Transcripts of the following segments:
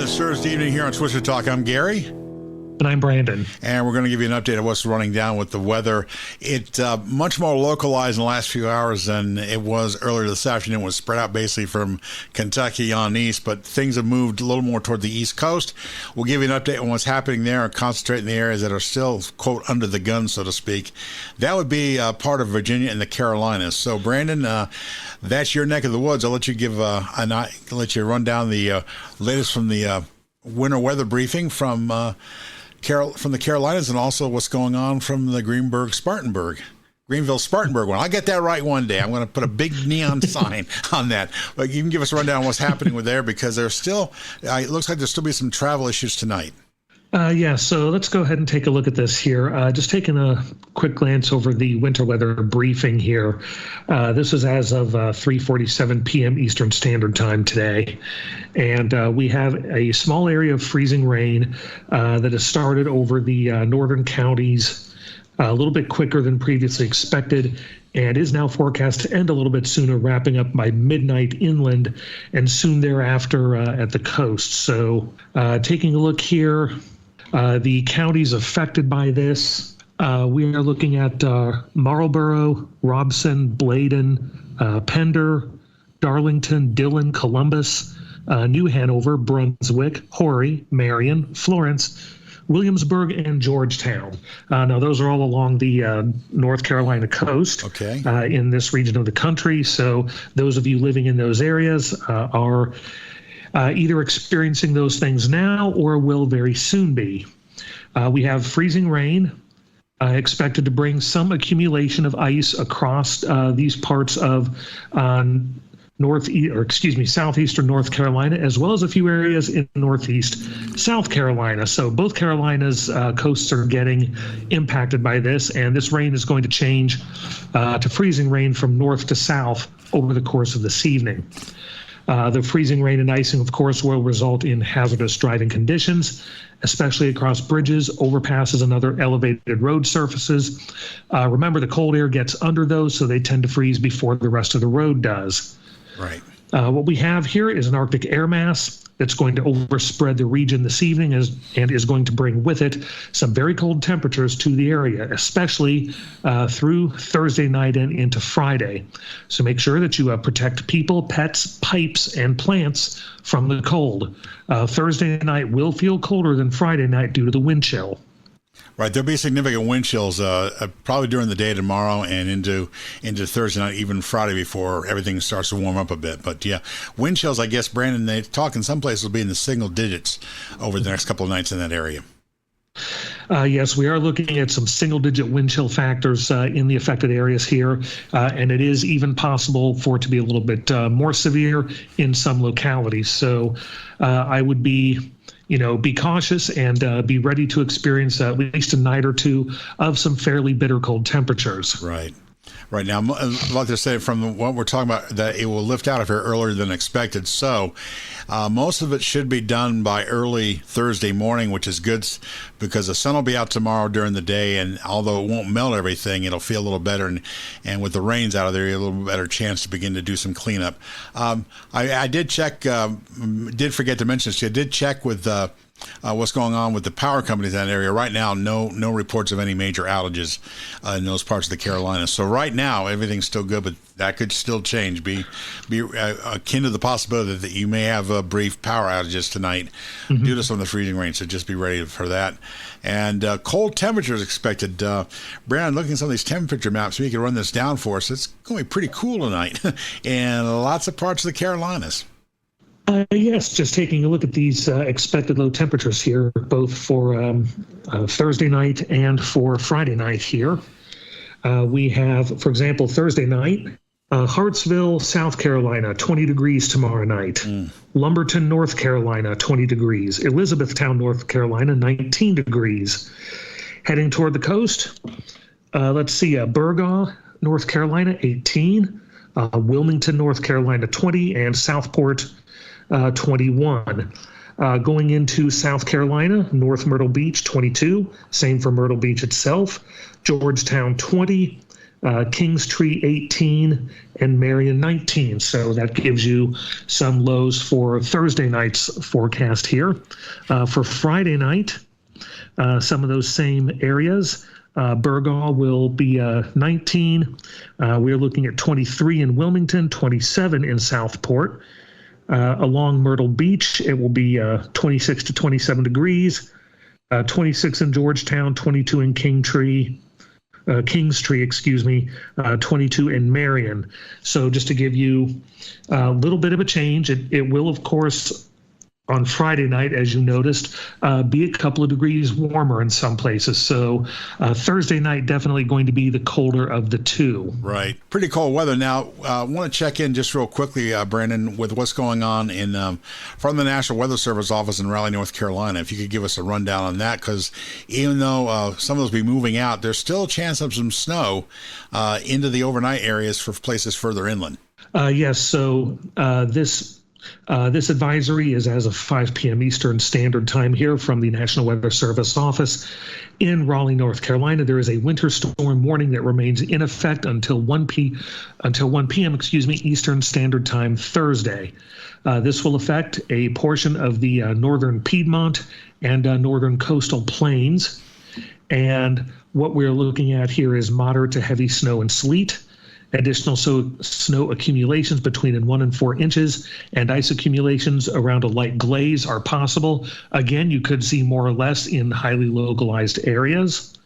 this Thursday evening here on Swisher Talk. I'm Gary. And I'm Brandon. And we're going to give you an update of what's running down with the weather. It's much more localized in the last few hours than it was earlier this afternoon. It was spread out basically from Kentucky on east, but things have moved a little more toward the East Coast. We'll give you an update on what's happening there and concentrate in the areas that are still, quote, under the gun, so to speak. That would be part of Virginia and the Carolinas. So, Brandon, that's your neck of the woods. I'll let you give let you run down the latest from the winter weather briefing from the Carolinas, and also what's going on from the Greenville Spartanburg one. I'll get that right one day. I'm going to put a big neon sign on that. But you can give us a rundown on what's happening with there, because there's still, it looks like there's still be some travel issues tonight. So let's go ahead and take a look at this here. Just taking a quick glance over the winter weather briefing here. This is as of 3:47 p.m. Eastern Standard Time today. And we have a small area of freezing rain that has started over the northern counties a little bit quicker than previously expected, and is now forecast to end a little bit sooner, wrapping up by midnight inland and soon thereafter at the coast. So taking a look here, the counties affected by this, we are looking at Marlborough, Robson, Bladen, Pender, Darlington, Dillon, Columbus, New Hanover, Brunswick, Horry, Marion, Florence, Williamsburg, and Georgetown. Now, those are all along the North Carolina coast, in this region of the country. So those of you living in those areas are either experiencing those things now or will very soon be. We have freezing rain expected to bring some accumulation of ice across these parts of southeastern North Carolina, as well as a few areas in northeast South Carolina. So both Carolinas' coasts are getting impacted by this, and this rain is going to change to freezing rain from north to south over the course of this evening. The freezing rain and icing, of course, will result in hazardous driving conditions, especially across bridges, overpasses, and other elevated road surfaces. Remember, the cold air gets under those, so they tend to freeze before the rest of the road does. Right. What we have here is an Arctic air mass that's going to overspread the region this evening and is going to bring with it some very cold temperatures to the area, especially through Thursday night and into Friday. So make sure that you protect people, pets, pipes, and plants from the cold. Thursday night will feel colder than Friday night due to the wind chill. Right, there'll be significant wind chills probably during the day tomorrow and into Thursday night, even Friday, before everything starts to warm up a bit. But yeah, wind chills, I guess, Brandon, they talk in some places will be in the single digits over the next couple of nights in that area. Yes, we are looking at some single-digit wind chill factors in the affected areas here, and it is even possible for it to be a little bit more severe in some localities. So I would be cautious and be ready to experience at least a night or two of some fairly bitter cold temperatures. Right. Right now, like I said, from what we're talking about, that it will lift out of here earlier than expected. So most of it should be done by early Thursday morning, which is good because the sun will be out tomorrow during the day. And although it won't melt everything, it'll feel a little better. And with the rains out of there, you have a little better chance to begin to do some cleanup. I did check, did forget to mention this. I did check with what's going on with the power companies in that area. Right now, no reports of any major outages in those parts of the Carolinas. So right now, everything's still good, but that could still change. Be akin to the possibility that you may have brief power outages tonight due to some of the freezing rain. So just be ready for that. And cold temperatures expected. Brandon, looking at some of these temperature maps, we can run this down for us. It's going to be pretty cool tonight in lots of parts of the Carolinas. Yes, just taking a look at these expected low temperatures here, both for Thursday night and for Friday night here. We have, for example, Thursday night, Hartsville, South Carolina, 20 degrees tomorrow night. Lumberton, North Carolina, 20 degrees. Elizabethtown, North Carolina, 19 degrees. Heading toward the coast, let's see, Burgaw, North Carolina, 18. Wilmington, North Carolina, 20. And Southport, 21. Going into South Carolina, North Myrtle Beach, 22. Same for Myrtle Beach itself. Georgetown, 20. Kingstree 18, and Marion 19. So that gives you some lows for Thursday night's forecast here. For Friday night, some of those same areas. Burgaw will be 19. We're looking at 23 in Wilmington, 27 in Southport. Along Myrtle Beach, it will be 26 to 27 degrees, 26 in Georgetown, 22 in Kingstree, 22 in Marion. So just to give you a little bit of a change, it will, of course, on Friday night, as you noticed, be a couple of degrees warmer in some places. So Thursday night definitely going to be the colder of the two. Right. Pretty cold weather. Now, I want to check in just real quickly, Brandon, with what's going on from the National Weather Service office in Raleigh, North Carolina. If you could give us a rundown on that, because even though some of those will be moving out, there's still a chance of some snow into the overnight areas for places further inland. Yes. So this advisory is as of 5 p.m. Eastern Standard Time here from the National Weather Service office in Raleigh, North Carolina. There is a winter storm warning that remains in effect until 1 p.m. Eastern Standard Time Thursday. This will affect a portion of the northern Piedmont and northern coastal plains. And what we're looking at here is moderate to heavy snow and sleet. Additional snow accumulations between 1 and 4 inches and ice accumulations around a light glaze are possible. Again, you could see more or less in highly localized areas.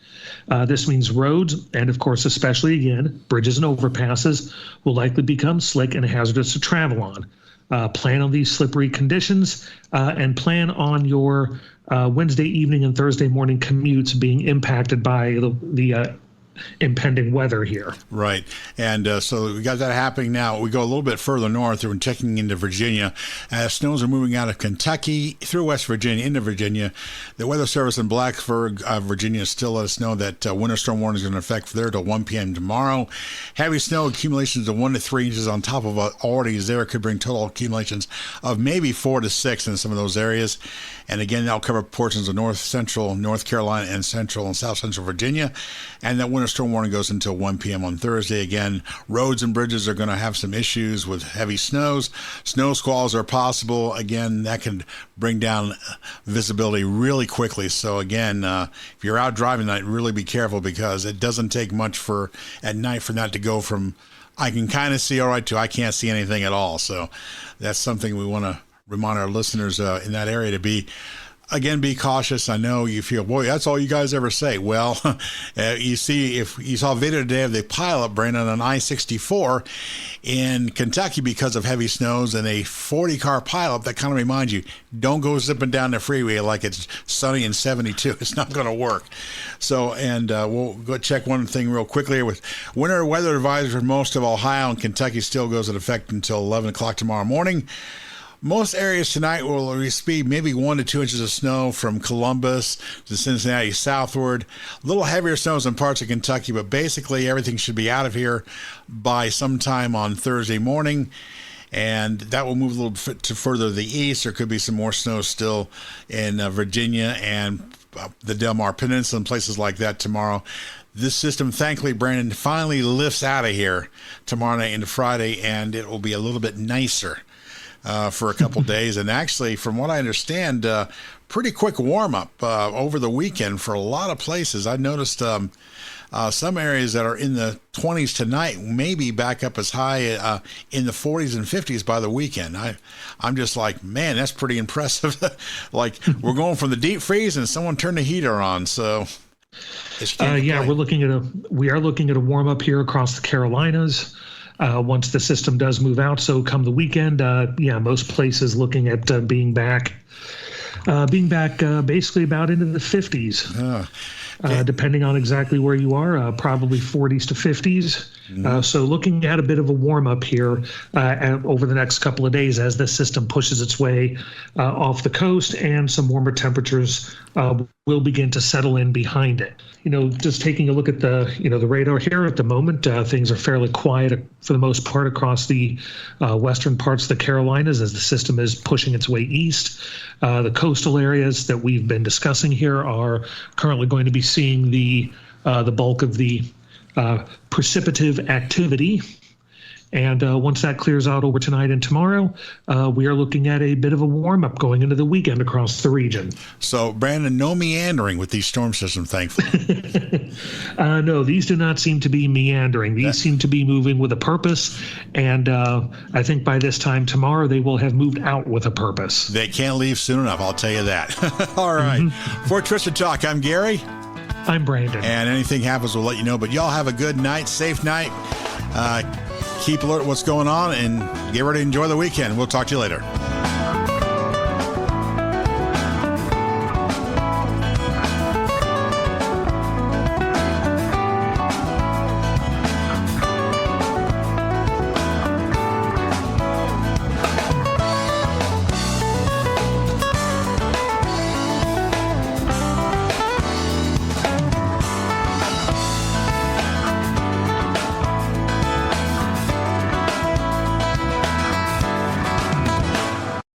This means roads, and of course, especially again, bridges and overpasses will likely become slick and hazardous to travel on. Plan on these slippery conditions and plan on your Wednesday evening and Thursday morning commutes being impacted by the impending weather here. Right. And so we got that happening now. We go a little bit further north. We're checking into Virginia. As snows are moving out of Kentucky through West Virginia into Virginia, the Weather Service in Blacksburg, Virginia, still let us know that winter storm warning is going to affect there till 1 p.m. tomorrow. Heavy snow accumulations of 1 to 3 inches on top of what already is there could bring total accumulations of maybe 4 to 6 in some of those areas. And again, that'll cover portions of north central North Carolina and central and south central Virginia. And that winter storm warning goes until 1 p.m. on Thursday. Again, roads and bridges are going to have some issues with heavy snows. Snow squalls are possible. Again, that can bring down visibility really quickly. So again, if you're out driving tonight, really be careful, because it doesn't take much at night for that to go from I can kind of see all right to I can't see anything at all. So that's something we want to remind our listeners in that area to be cautious. I know you feel, boy, that's all you guys ever say. Well, you see, if you saw a video today of the pileup, Brandon, on I-64 in Kentucky because of heavy snows and a 40-car pileup, that kind of reminds you, don't go zipping down the freeway like it's sunny and 72. It's not going to work. So, and we'll go check one thing real quickly with winter weather advisory for most of Ohio and Kentucky still goes into effect until 11 o'clock tomorrow morning. Most areas tonight will receive maybe 1 to 2 inches of snow from Columbus to Cincinnati southward. A little heavier snows in parts of Kentucky, but basically everything should be out of here by sometime on Thursday morning. And that will move a little bit to further to the east. There could be some more snow still in Virginia and the Del Mar Peninsula and places like that tomorrow. This system, thankfully, Brandon, finally lifts out of here tomorrow night into Friday, and it will be a little bit nicer for a couple days. And actually, from what I understand, pretty quick warm-up over the weekend for a lot of places. I noticed some areas that are in the 20s tonight, maybe back up as high in the 40s and 50s by the weekend. I'm just like, man, that's pretty impressive. Like, we're going from the deep freeze and someone turned the heater on. So we are looking at a warm-up here across the Carolinas. Once the system does move out. So come the weekend, most places looking at being back basically about into the 50s. Depending on exactly where you are, probably 40s to 50s. So looking at a bit of a warm up here over the next couple of days as the system pushes its way off the coast, and some warmer temperatures will begin to settle in behind it. Just taking a look at the radar here at the moment, things are fairly quiet for the most part across the western parts of the Carolinas as the system is pushing its way east. The coastal areas that we've been discussing here are currently going to be seeing the bulk of the precipitative activity. And once that clears out over tonight and tomorrow, we are looking at a bit of a warm-up going into the weekend across the region. So, Brandon, no meandering with these storm systems, thankfully. No, these do not seem to be meandering. These seem to be moving with a purpose. And I think by this time tomorrow, they will have moved out with a purpose. They can't leave soon enough, I'll tell you that. All right. For Twisted Talk, I'm Gary. I'm Brandon. And anything happens, we'll let you know. But y'all have a good night, safe night. Keep alert what's going on, and get ready to enjoy the weekend. We'll talk to you later.